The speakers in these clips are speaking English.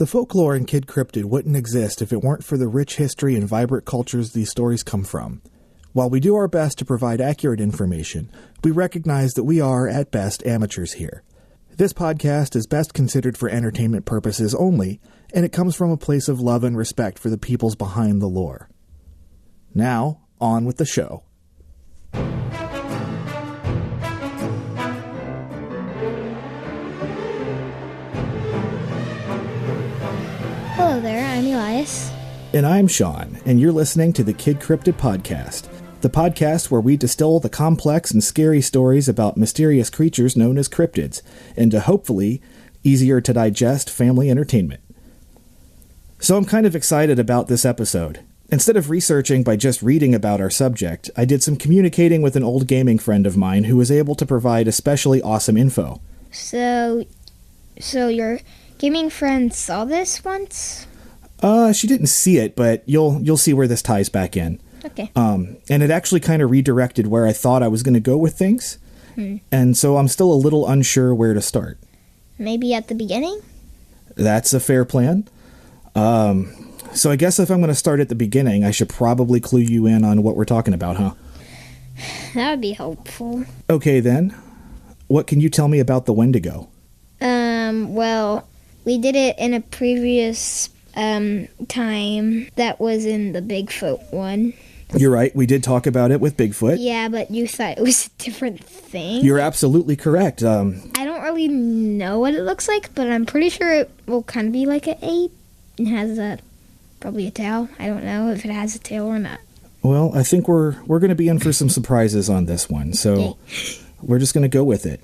The folklore in Kid Cryptid wouldn't exist if it weren't for the rich history and vibrant cultures these stories come from. While we do our best to provide accurate information, we recognize that we are, at best, amateurs here. This podcast is best considered for entertainment purposes only, and it comes from a place of love and respect for the peoples behind the lore. Now, on with the show. Hello there, I'm Elias. And I'm Sean, and you're listening to the Kid Cryptid Podcast, the podcast where we distill the complex and scary stories about mysterious creatures known as cryptids into hopefully easier to digest family entertainment. So I'm kind of excited about this episode. Instead of researching by just reading about our subject, I did some communicating with an old gaming friend of mine who was able to provide especially awesome info. So your gaming friend saw this once? She didn't see it, but you'll see where this ties back in. Okay. And it actually kind of redirected where I thought I was going to go with things. And so I'm still a little unsure where to start. Maybe at the beginning? That's a fair plan. So I guess if I'm going to start at the beginning, I should probably clue you in on what we're talking about, huh? That would be helpful. Okay, then. What can you tell me about the Wendigo? Well, we did it in a previous time that was in the Bigfoot one. You're right, we did talk about it with Bigfoot. Yeah, but you thought it was a different thing. You're absolutely correct. I don't really know what it looks like, but I'm pretty sure it will kind of be like an ape. It has probably a tail. I don't know if it has a tail or not. Well, I think we're going to be in for some surprises on this one, so we're just going to go with it.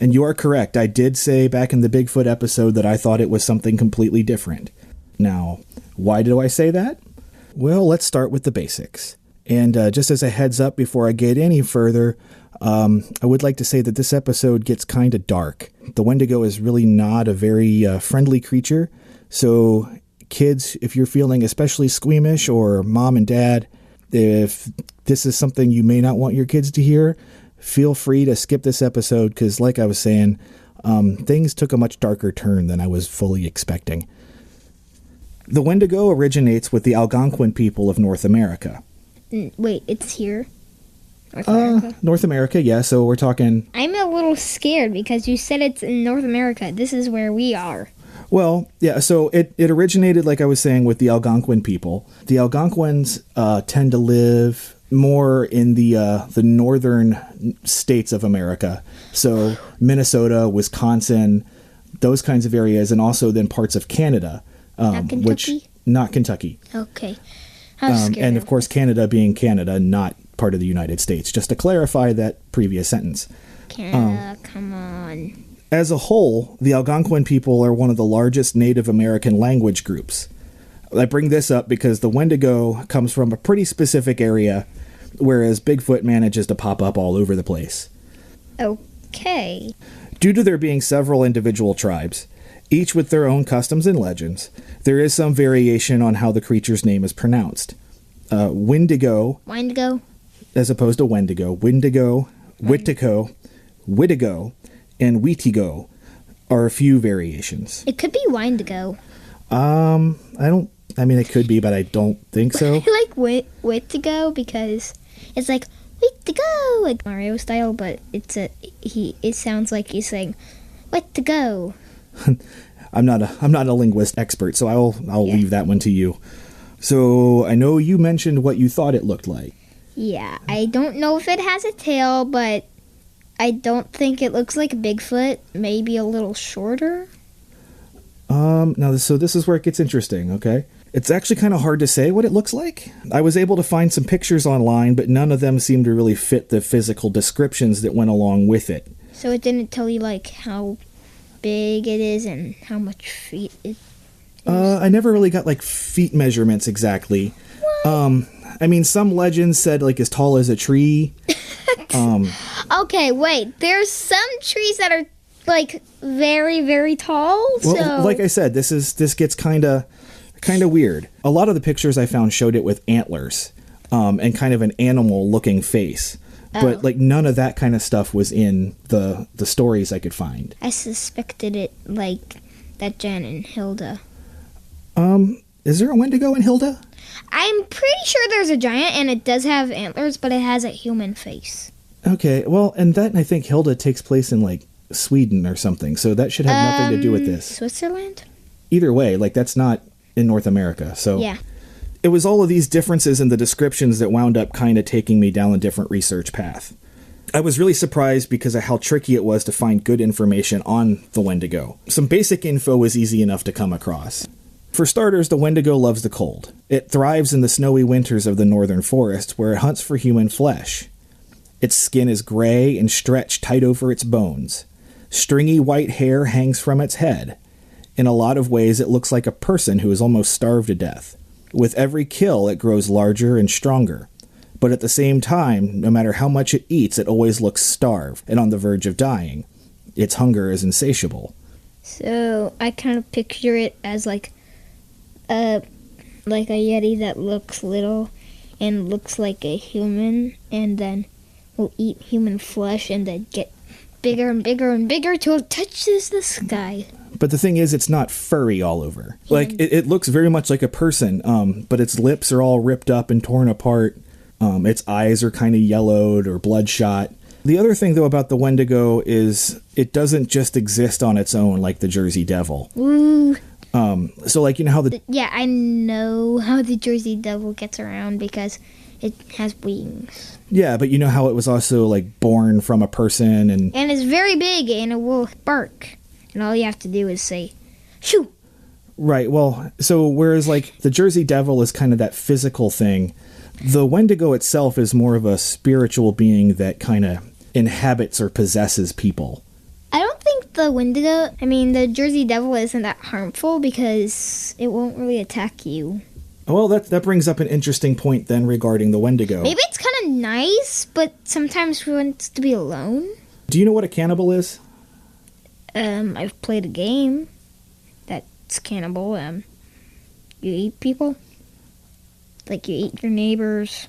And you are correct. I did say back in the Bigfoot episode that I thought it was something completely different. Now, why do I say that? Well, let's start with the basics. And just as a heads up before I get any further, I would like to say that this episode gets kind of dark. The Wendigo is really not a very friendly creature. So kids, if you're feeling especially squeamish, or mom and dad, if this is something you may not want your kids to hear, feel free to skip this episode because, like I was saying, things took a much darker turn than I was fully expecting. The Wendigo originates with the Algonquin people of North America. Wait, it's here? North America? North America, yeah, so we're talking... I'm a little scared because you said it's in North America. This is where we are. Well, yeah, so it originated, like I was saying, with the Algonquin people. The Algonquins tend to live more in the northern states of America. So Minnesota, Wisconsin, those kinds of areas, and also then parts of Canada. Not Kentucky? Not Kentucky. Okay. I was scared. And of course, Canada being Canada, not part of the United States. Just to clarify that previous sentence. Canada, come on. As a whole, the Algonquin people are one of the largest Native American language groups. I bring this up because the Wendigo comes from a pretty specific area, whereas Bigfoot manages to pop up all over the place. Okay. Due to there being several individual tribes, each with their own customs and legends, there is some variation on how the creature's name is pronounced. Wendigo, as opposed to Wendigo, Wendigo, Witigo, and Wheatigo are a few variations. It could be Wendigo. It could be, but I don't think so. I like Witigo because it's like Witigo, like Mario style, but it sounds like he's saying Witigo. I'm not a linguist expert, so I'll leave that one to you. So I know you mentioned what you thought it looked like. Yeah, I don't know if it has a tail, but I don't think it looks like a Bigfoot. Maybe a little shorter. So this is where it gets interesting, okay? It's actually kind of hard to say what it looks like. I was able to find some pictures online, but none of them seem to really fit the physical descriptions that went along with it. So it didn't tell you, how big it is and how much feet it is? I never really got, feet measurements exactly. What? Some legends said, as tall as a tree. Okay, wait. There's some trees that are, very, very tall, well, so... like I said, this gets kind of weird. A lot of the pictures I found showed it with antlers, and kind of an animal-looking face. But none of that kind of stuff was in the stories I could find. I suspected it that Jen and Hilda. Is there a Wendigo in Hilda? I'm pretty sure there's a giant, and it does have antlers, but it has a human face. Okay, well, and that, I think Hilda takes place in, like, Sweden or something, so that should have nothing to do with this. Switzerland? Either way, like, that's not in North America, so... Yeah. It was all of these differences in the descriptions that wound up kind of taking me down a different research path. I was really surprised because of how tricky it was to find good information on the Wendigo. Some basic info was easy enough to come across. For starters, the Wendigo loves the cold. It thrives in the snowy winters of the northern forests, where it hunts for human flesh. Its skin is gray and stretched tight over its bones. Stringy white hair hangs from its head. In a lot of ways, it looks like a person who is almost starved to death. With every kill, it grows larger and stronger. But at the same time, no matter how much it eats, it always looks starved and on the verge of dying. Its hunger is insatiable. So I kind of picture it as like a yeti that looks little and looks like a human, and then will eat human flesh and then get bigger and bigger and bigger till it touches the sky. But the thing is, it's not furry all over. Like, it looks very much like a person, but its lips are all ripped up and torn apart. Its eyes are kind of yellowed or bloodshot. The other thing, though, about the Wendigo is it doesn't just exist on its own like the Jersey Devil. Ooh. So, like, you know how the... Yeah, I know how the Jersey Devil gets around because it has wings. Yeah, but you know how it was also, like, born from a person and... And it's very big and it will bark. And all you have to do is say, shoo! Right, well, so whereas, like, the Jersey Devil is kind of that physical thing, the Wendigo itself is more of a spiritual being that kind of inhabits or possesses people. I don't think the Jersey Devil isn't that harmful because it won't really attack you. Well, that brings up an interesting point then regarding the Wendigo. Maybe it's kind of nice, but sometimes it wants to be alone. Do you know what a cannibal is? I've played a game that's cannibal. You eat people. Like you eat your neighbors.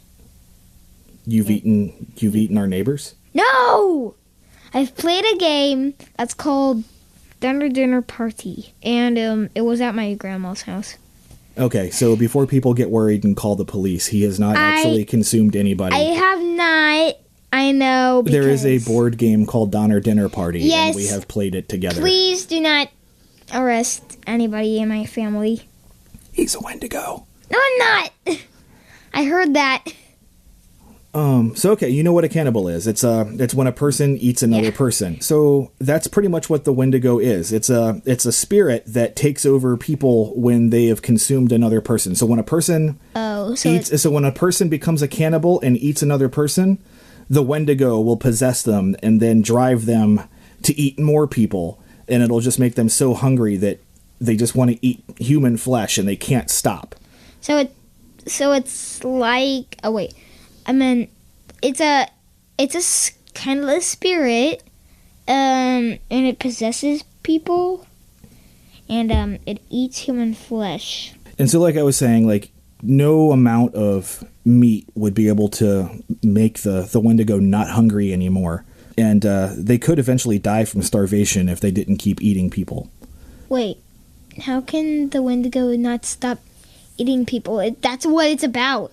You've eaten our neighbors? No! I've played a game that's called Dinner Party, and it was at my grandma's house. Okay, so before people get worried and call the police, he has not actually consumed anybody. I have not. I know. There is a board game called Dinner Party, yes, and we have played it together. Please do not arrest anybody in my family. He's a Wendigo. No, I'm not. I heard that. So okay, you know what a cannibal is. It's when a person eats another person. So that's pretty much what the Wendigo is. It's a spirit that takes over people when they have consumed another person. So when a person when a person becomes a cannibal and eats another person, the Wendigo will possess them and then drive them to eat more people, and it'll just make them so hungry that they just want to eat human flesh and they can't stop. So it's like it's a kind of a spirit, and it possesses people, and it eats human flesh. And so, like I was saying, like no amount of meat would be able to make the Wendigo not hungry anymore, and they could eventually die from starvation if they didn't keep eating people. Wait, how can the Wendigo not stop eating people? That's what it's about.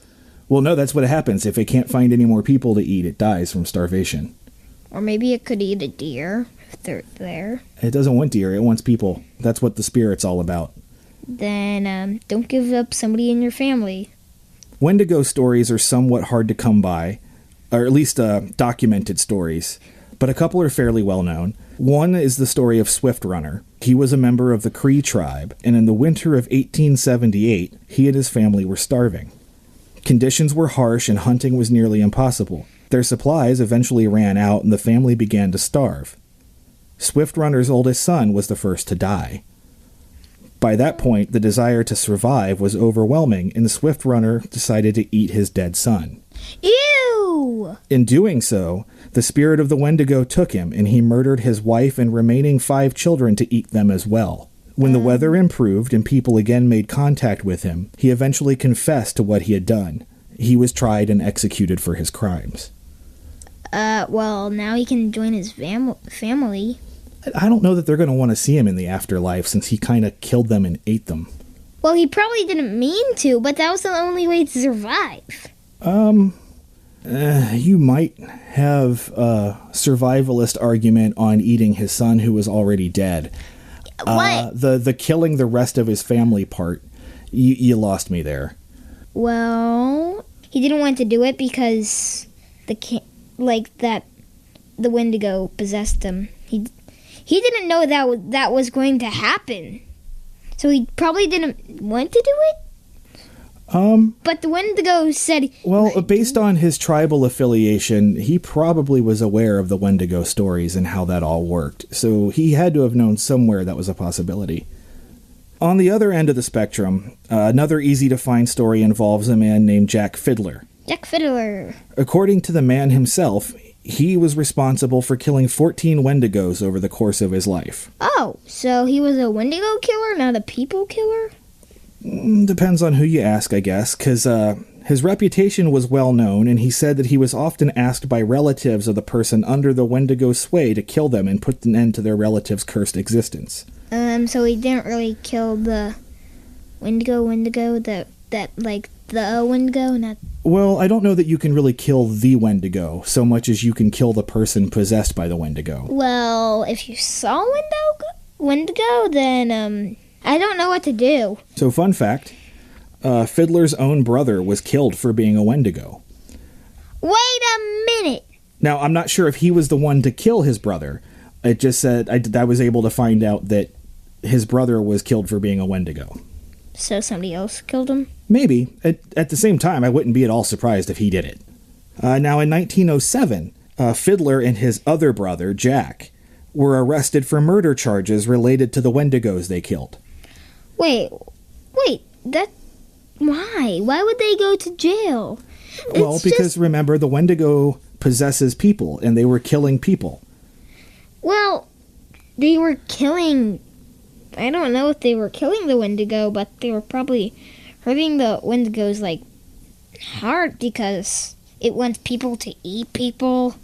Well, no, that's what happens. If it can't find any more people to eat, it dies from starvation. Or maybe it could eat a deer if they're there. It doesn't want deer. It wants people. That's what the spirit's all about. Then don't give up somebody in your family. Wendigo stories are somewhat hard to come by, or at least documented stories, but a couple are fairly well known. One is the story of Swift Runner. He was a member of the Cree tribe, and in the winter of 1878, he and his family were starving. Conditions were harsh and hunting was nearly impossible. Their supplies eventually ran out and the family began to starve. Swift Runner's oldest son was the first to die. By that point, the desire to survive was overwhelming, and Swift Runner decided to eat his dead son. Ew! In doing so, the spirit of the Wendigo took him, and he murdered his wife and remaining 5 children to eat them as well. When the weather improved and people again made contact with him, he eventually confessed to what he had done. He was tried and executed for his crimes. Well, now he can join his family. I don't know that they're going to want to see him in the afterlife since he kind of killed them and ate them. Well, he probably didn't mean to, but that was the only way to survive. You might have a survivalist argument on eating his son who was already dead. What? The killing the rest of his family part, you lost me there. Well, he didn't want to do it because the Wendigo possessed him. He didn't know that was going to happen, so he probably didn't want to do it. But the Wendigo said... Well, based on his tribal affiliation, he probably was aware of the Wendigo stories and how that all worked, so he had to have known somewhere that was a possibility. On the other end of the spectrum, another easy-to-find story involves a man named Jack Fiddler. Jack Fiddler. According to the man himself, he was responsible for killing 14 Wendigos over the course of his life. Oh, so he was a Wendigo killer, not a people killer? Depends on who you ask, I guess, because his reputation was well known, and he said that he was often asked by relatives of the person under the Wendigo sway to kill them and put an end to their relative's cursed existence. So he didn't really kill the Wendigo, the Wendigo, not... Well, I don't know that you can really kill the Wendigo so much as you can kill the person possessed by the Wendigo. Well, if you saw Wendigo, then, I don't know what to do. So, fun fact, Fiddler's own brother was killed for being a Wendigo. Wait a minute! Now, I'm not sure if he was the one to kill his brother. It just said I was able to find out that his brother was killed for being a Wendigo. So somebody else killed him? Maybe. At the same time, I wouldn't be at all surprised if he did it. Now, in 1907, Fiddler and his other brother, Jack, were arrested for murder charges related to the Wendigos they killed. Wait, why? Why would they go to jail? Well, because remember, the Wendigo possesses people, and they were killing people. Well, they were killing... I don't know if they were killing the Wendigo, but they were probably hurting the Wendigo's, heart because it wants people to eat people,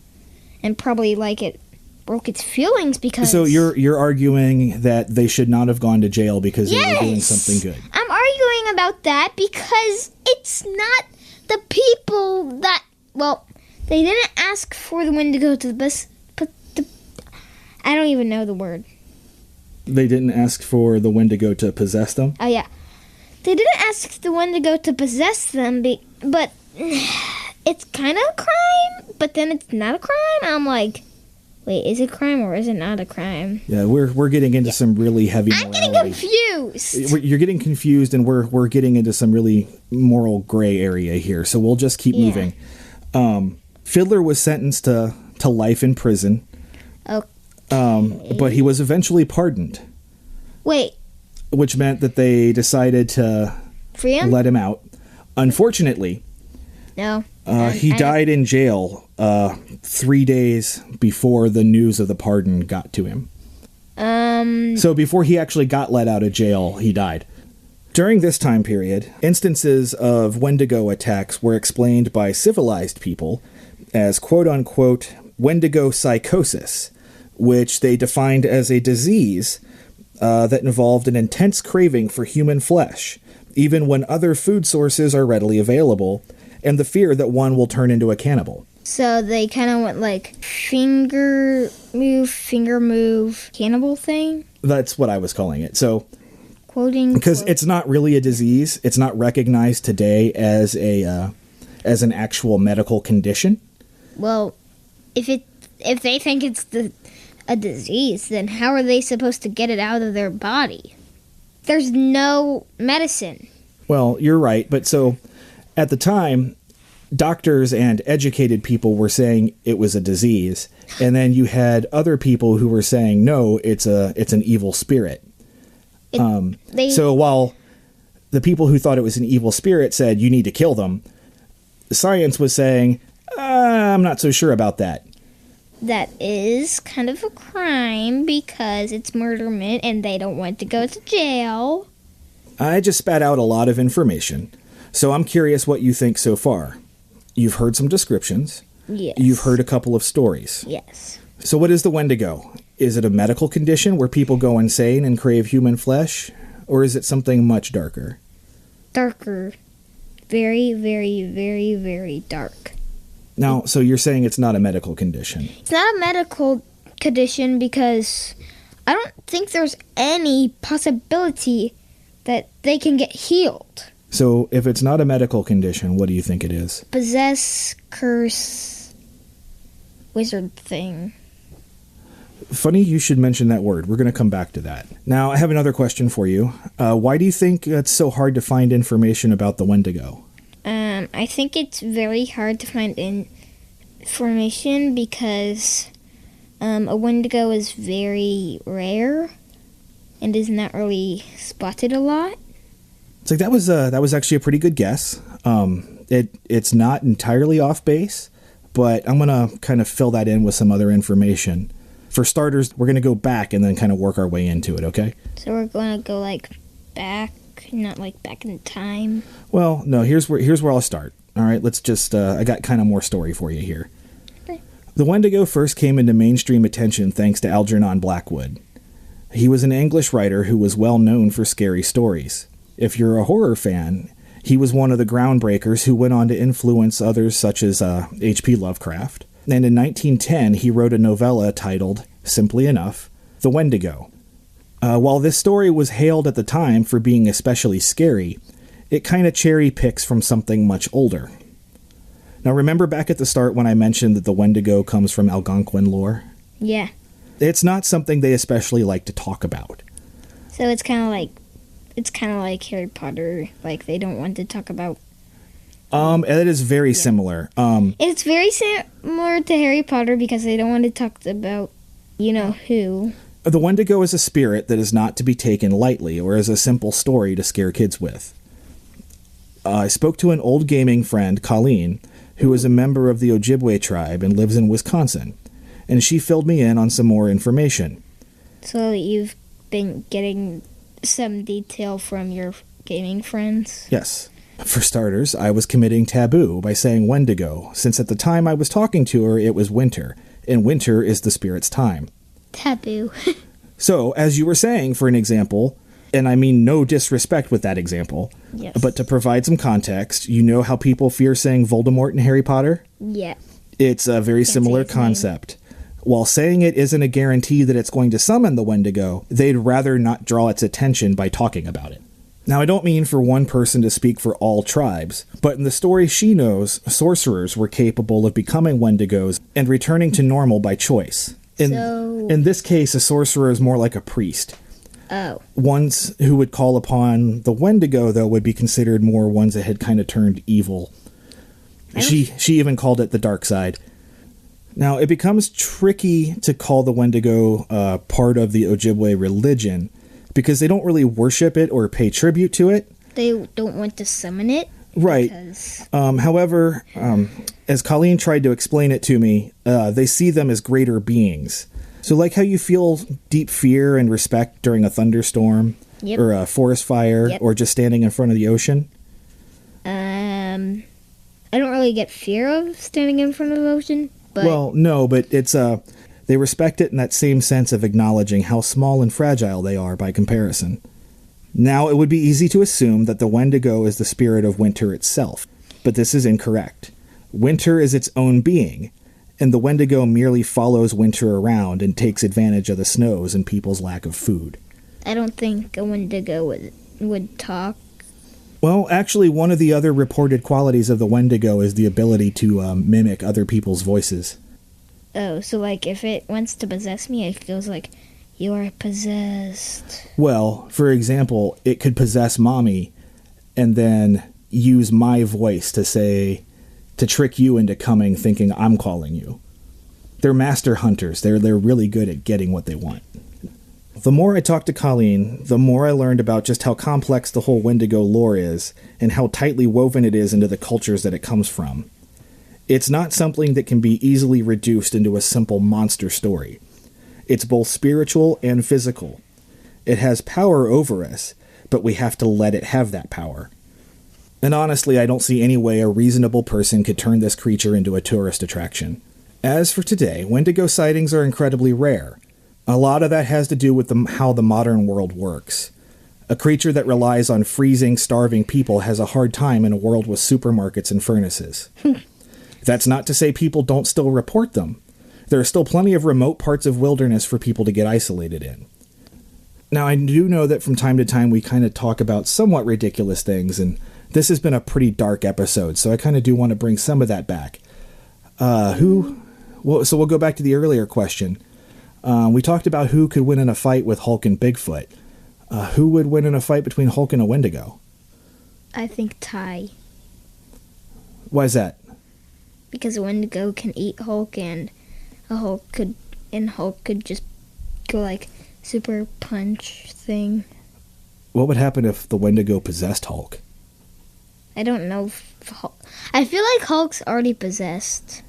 and probably, it broke its feelings because... So you're arguing that they should not have gone to jail because they were doing something good. I'm arguing about that because it's not the people that... Well, they didn't ask for the Wendigo to I don't even know the word. They didn't ask for the Wendigo to possess them? Oh, yeah. They didn't ask the Wendigo to possess them, but it's kind of a crime, but then it's not a crime. I'm like, wait, is it a crime or is it not a crime? Yeah, we're getting into some really heavy morality. I'm getting confused. You're getting confused, and we're getting into some really moral gray area here, so we'll just keep moving. Fiddler was sentenced to life in prison. Okay. But he was eventually pardoned. Wait. Which meant that they decided to free him? Let him out. Unfortunately, no. He died in jail 3 days before the news of the pardon got to him. So before he actually got let out of jail, he died. During this time period, instances of Wendigo attacks were explained by civilized people as quote-unquote Wendigo psychosis, which they defined as a disease that involved an intense craving for human flesh, even when other food sources are readily available, and the fear that one will turn into a cannibal. So they kind of went finger move, cannibal thing? That's what I was calling it. So, quoting... Because it's not really a disease. It's not recognized today as as an actual medical condition. Well, if they think it's a disease, then how are they supposed to get it out of their body? There's no medicine. Well, you're right, but so at the time, doctors and educated people were saying it was a disease, and then you had other people who were saying no, it's an evil spirit. So while the people who thought it was an evil spirit said you need to kill them, science was saying I'm not so sure about that. That is kind of a crime because it's murderment and they don't want to go to jail. I just spat out a lot of information, so I'm curious what you think so far. You've heard some descriptions. Yes. You've heard a couple of stories. Yes. So what is the Wendigo? Is it a medical condition where people go insane and crave human flesh? Or is it something much darker? Darker. Very, very, very, very dark. Now, so you're saying it's not a medical condition? It's not a medical condition because I don't think there's any possibility that they can get healed. So if it's not a medical condition, what do you think it is? Possess, curse, wizard thing. Funny you should mention that word. We're going to come back to that. Now, I have another question for you. Why do you think it's so hard to find information about the Wendigo? I think it's very hard to find information because a Wendigo is very rare and is not really spotted a lot. It's like that was actually a pretty good guess. It's not entirely off base, but I'm going to kind of fill that in with some other information. For starters, we're going to go back and then kind of work our way into it, okay? So we're going to go, back, not, back in time? Well, no, here's where I'll start. All right, let's just, I got kind of more story for you here. Okay. The Wendigo first came into mainstream attention thanks to Algernon Blackwood. He was an English writer who was well known for scary stories. If you're a horror fan, he was one of the groundbreakers who went on to influence others such as H.P. Lovecraft. And in 1910, he wrote a novella titled, simply enough, The Wendigo. While this story was hailed at the time for being especially scary, it kind of cherry picks from something much older. Now remember back at the start when I mentioned that the Wendigo comes from Algonquin lore? Yeah. It's not something they especially like to talk about. So it's kind of like Harry Potter, they don't want to talk about. It is very similar. It's very similar to Harry Potter because they don't want to talk about, who. The Wendigo is a spirit that is not to be taken lightly or as a simple story to scare kids with. I spoke to an old gaming friend, Colleen, who is a member of the Ojibwe tribe and lives in Wisconsin, and she filled me in on some more information. So you've been getting some detail from your gaming friends? Yes. For starters, I was committing taboo by saying Wendigo, since at the time I was talking to her it was winter, and winter is the spirit's time. Taboo. So, as you were saying, for an example, and I mean no disrespect with that example, yes. But to provide some context, you know how people fear saying Voldemort in Harry Potter? Yeah. It's a very similar concept. While saying it isn't a guarantee that it's going to summon the Wendigo, they'd rather not draw its attention by talking about it. Now, I don't mean for one person to speak for all tribes, but in the story she knows, sorcerers were capable of becoming Wendigos and returning to normal by choice. In this case, a sorcerer is more like a priest. Oh. Ones who would call upon the Wendigo, though, would be considered more ones that had kind of turned evil. She even called it the dark side. Now, it becomes tricky to call the Wendigo part of the Ojibwe religion, because they don't really worship it or pay tribute to it. They don't want to summon it? Right. However, as Colleen tried to explain it to me, they see them as greater beings. So like how you feel deep fear and respect during a thunderstorm, yep. or a forest fire, yep. or just standing in front of the ocean? I don't really get fear of standing in front of the ocean, but... Well, no, but it's... They respect it in that same sense of acknowledging how small and fragile they are by comparison. Now, it would be easy to assume that the Wendigo is the spirit of winter itself, but this is incorrect. Winter is its own being, and the Wendigo merely follows winter around and takes advantage of the snows and people's lack of food. I don't think a Wendigo would talk. Well, actually, one of the other reported qualities of the Wendigo is the ability to mimic other people's voices. Oh, so if it wants to possess me, it feels like you are possessed. Well, for example, it could possess Mommy and then use my voice to trick you into coming thinking I'm calling you. They're master hunters. They're really good at getting what they want. The more I talked to Colleen, the more I learned about just how complex the whole Wendigo lore is and how tightly woven it is into the cultures that it comes from. It's not something that can be easily reduced into a simple monster story. It's both spiritual and physical. It has power over us, but we have to let it have that power. And honestly, I don't see any way a reasonable person could turn this creature into a tourist attraction. As for today, Wendigo sightings are incredibly rare. A lot of that has to do with how the modern world works. A creature that relies on freezing, starving people has a hard time in a world with supermarkets and furnaces. That's not to say people don't still report them. There are still plenty of remote parts of wilderness for people to get isolated in. Now, I do know that from time to time we kind of talk about somewhat ridiculous things, and this has been a pretty dark episode, so I kind of do want to bring some of that back. So we'll go back to the earlier question. We talked about who could win in a fight with Hulk and Bigfoot. Who would win in a fight between Hulk and a Wendigo? I think Ty. Why is that? Because a Wendigo can eat Hulk, and Hulk could just go like super punch thing. What would happen if the Wendigo possessed Hulk? I don't know. I feel like Hulk's already possessed.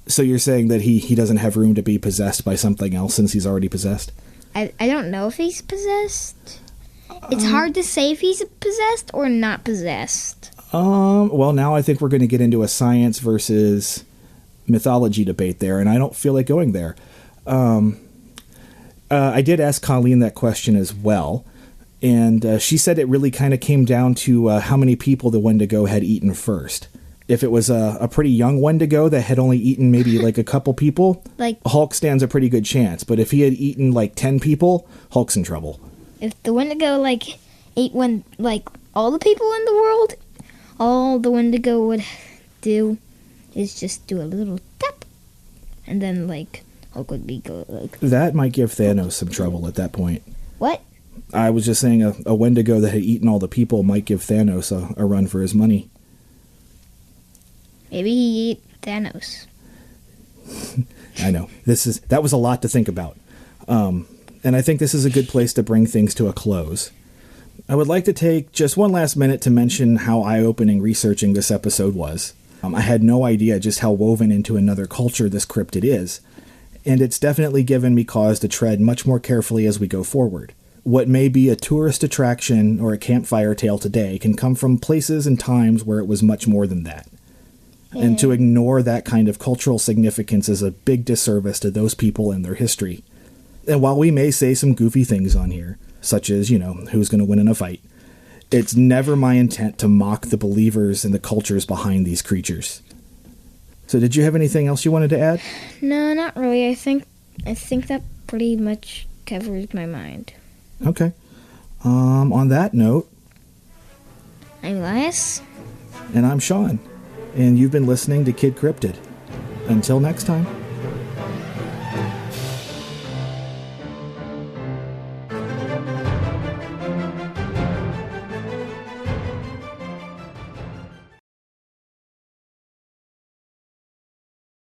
So you're saying that he doesn't have room to be possessed by something else since he's already possessed? I don't know if he's possessed. It's hard to say if he's possessed or not possessed. Well, now I think we're going to get into a science versus mythology debate there, and I don't feel like going there. I did ask Colleen that question as well, and she said it really kind of came down to how many people the Wendigo had eaten first. If it was a pretty young Wendigo that had only eaten maybe like a couple people, Hulk stands a pretty good chance. But if he had eaten like 10 people, Hulk's in trouble. If the Wendigo ate all the people in the world, all the Wendigo would do is just do a little tap, and then Hulk would be That might give Thanos some trouble at that point. What? I was just saying a Wendigo that had eaten all the people might give Thanos a run for his money. Maybe he ate Thanos. I know. That was a lot to think about. And I think this is a good place to bring things to a close. I would like to take just one last minute to mention how eye-opening researching this episode was. I had no idea just how woven into another culture this cryptid is, and it's definitely given me cause to tread much more carefully as we go forward. What may be a tourist attraction or a campfire tale today can come from places and times where it was much more than that. And to ignore that kind of cultural significance is a big disservice to those people and their history. And while we may say some goofy things on here, such as, who's going to win in a fight, it's never my intent to mock the believers and the cultures behind these creatures. So did you have anything else you wanted to add? No, not really. I think that pretty much covers my mind. Okay. On that note, I'm Elias. And I'm Sean. And you've been listening to Kid Cryptid. Until next time.